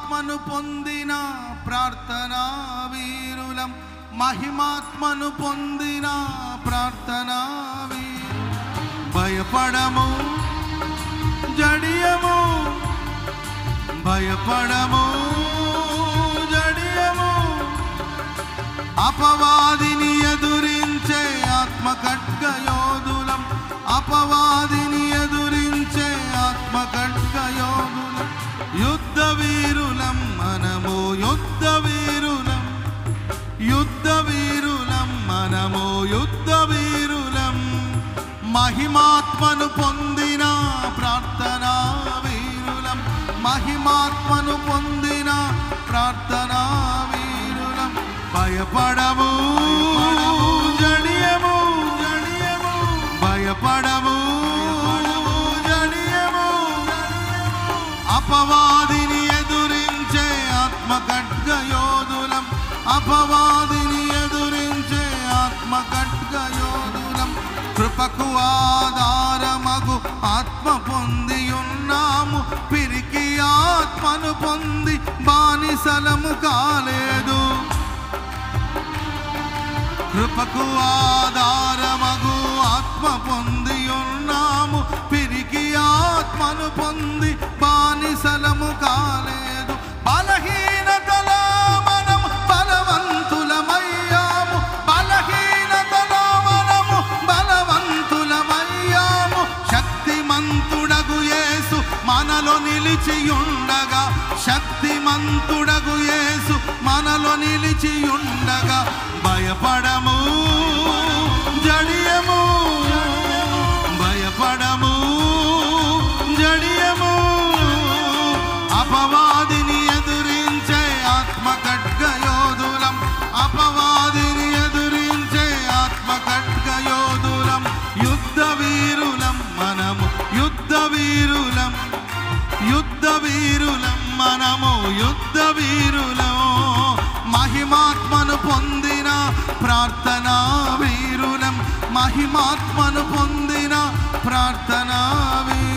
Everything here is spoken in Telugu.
మహిమాత్మను పొందిన ప్రార్థనా వీరులం మహిమాత్మను పొందిన ప్రార్థనా వీరులం భయపడము జడియము భయపడము జడియము అపవాదిని ఎదురించే ఆత్మ ఖడ్గయోధులం అపవాదిని ఎదురించే ఆత్మ ఖడ్గయోధులం యుద్ధ వీరులం మనము యుద్ధ వీరులం యుద్ధ వీరులం మనము యుద్ధ వీరులం మహిమాత్మను పొందిన ప్రార్థనా వీరులం మహిమాత్మను పొందిన ప్రార్థనా వీరులం భయపడము జడియము జడియము భయపడము జడియము అపవాదిని ఎదురించే ఆత్మ ఖడ్గయోధులం అపవాదిని ఎదురించే ఆత్మ ఖడ్గయోధులం కృపకు ఆధారమగు ఆత్మ పొంది ఉన్నాము పిరికి ఆత్మను పొంది బానిసలము కాలేదు కృపకు ఆధారమగు ఆత్మ పొంది ఉన్నాము పిరికి ఆత్మను పొంది బానిసలము కాలేదు బలహీనతల మనము బలవంతులమయ్యాము బలహీనతల మనము బలవంతులమయ్యాము శక్తిమంతుడగు యేసు మనలో నిలిచియుండగా శక్తిమంతుడగు యేసు మనలో నిలిచియుండగా భయపడము జడియము భయపడము జడియము అపవాదిని ఎదురించే ఆత్మ ఖడ్గయోధులం అపవాదిని ఎదురించే ఆత్మ ఖడ్గయోధులం యుద్ధ వీరులం మనము యుద్ధ వీరులం యుద్ధ వీరులం మనము యుద్ధ వీరులం మహిమాత్మను పొందిన ప్రార్థనా వీరులం మహిమాత్మను పొందిన ప్రార్థనా వీరులం